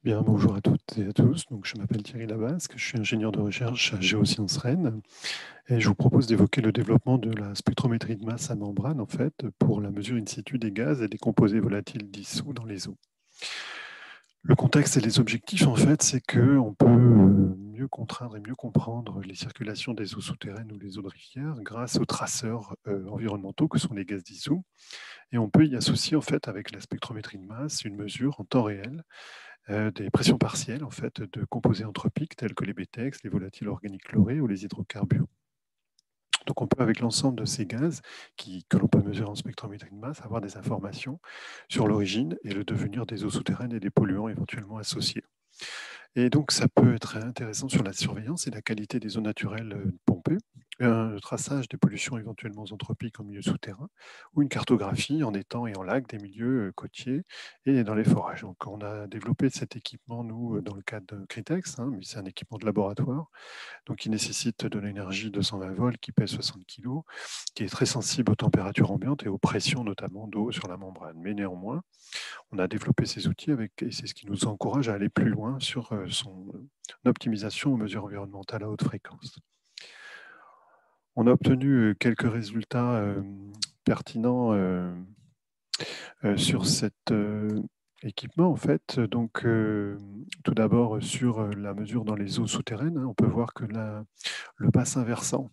Bien, bonjour à toutes et à tous. Donc, je m'appelle Thierry Labasque, je suis ingénieur de recherche à Géosciences Rennes et je vous propose d'évoquer le développement de la spectrométrie de masse à membrane en fait, pour la mesure in situ des gaz et des composés volatiles dissous dans les eaux. Le contexte et les objectifs, en fait, c'est qu'on peut mieux contraindre et mieux comprendre les circulations des eaux souterraines ou les eaux de rivière grâce aux traceurs environnementaux que sont les gaz dissous. Et on peut y associer, en fait, avec la spectrométrie de masse, une mesure en temps réel des pressions partielles en fait, de composés anthropiques tels que les BTX, les volatiles organiques chlorés ou les hydrocarbures. Donc on peut, avec l'ensemble de ces gaz que l'on peut mesurer en spectrométrie de masse, avoir des informations sur l'origine et le devenir des eaux souterraines et des polluants éventuellement associés. Et donc, ça peut être intéressant sur la surveillance et la qualité des eaux naturelles pompées, un traçage des pollutions éventuellement anthropiques en milieu souterrain, ou une cartographie en étang et en lac des milieux côtiers et dans les forages. Donc, on a développé cet équipement, nous, dans le cadre de Critex, mais c'est un équipement de laboratoire, donc qui nécessite de l'énergie 220 volts, qui pèse 60 kg, qui est très sensible aux températures ambiantes et aux pressions, notamment d'eau sur la membrane. Mais néanmoins, on a développé ces outils et c'est ce qui nous encourage à aller plus loin sur son optimisation aux mesures environnementales à haute fréquence. On a obtenu quelques résultats pertinents sur cet équipement, en fait. Donc, tout d'abord, sur la mesure dans les eaux souterraines, on peut voir que le bassin versant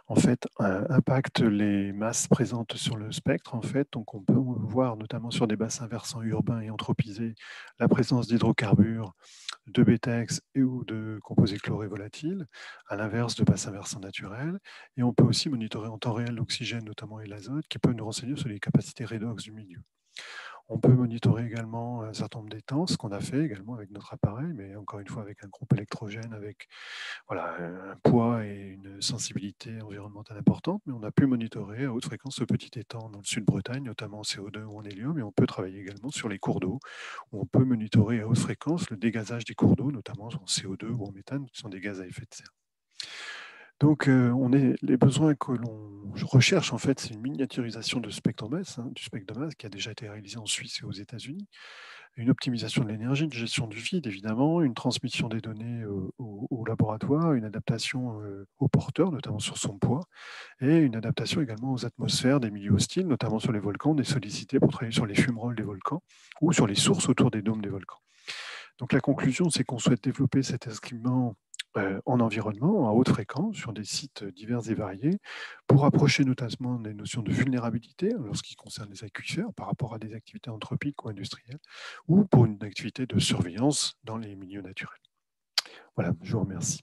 en fait, impacte les masses présentes sur le spectre. En fait. Donc, on peut voir, notamment sur des bassins versants urbains et anthropisés, la présence d'hydrocarbures, de BTX et ou de composés chlorés volatiles, à l'inverse de bassins versants naturels. Et on peut aussi monitorer en temps réel l'oxygène, notamment, et l'azote, qui peuvent nous renseigner sur les capacités redox du milieu. On peut monitorer également un certain nombre d'étangs, ce qu'on a fait également avec notre appareil, mais encore une fois avec un groupe électrogène, avec voilà, un poids et une sensibilité environnementale importante, mais on a pu monitorer à haute fréquence ce petit étang dans le sud de Bretagne, notamment en CO2 ou en hélium, et on peut travailler également sur les cours d'eau, où on peut monitorer à haute fréquence le dégazage des cours d'eau, notamment en CO2 ou en méthane, qui sont des gaz à effet de serre. Donc, les besoins que l'on recherche, en fait, c'est une miniaturisation de spectre de masse, du spectre de masse qui a déjà été réalisé en Suisse et aux États-Unis, une optimisation de l'énergie, une gestion du vide, évidemment, une transmission des données au laboratoire, une adaptation au porteur, notamment sur son poids, et une adaptation également aux atmosphères des milieux hostiles, notamment sur les volcans. On est sollicité pour travailler sur les fumerolles des volcans ou sur les sources autour des dômes des volcans. Donc la conclusion, c'est qu'on souhaite développer cet instrument en environnement, à haute fréquence, sur des sites divers et variés, pour approcher notamment des notions de vulnérabilité lorsqu'il concerne les aquifères par rapport à des activités anthropiques ou industrielles, ou pour une activité de surveillance dans les milieux naturels. Voilà, je vous remercie.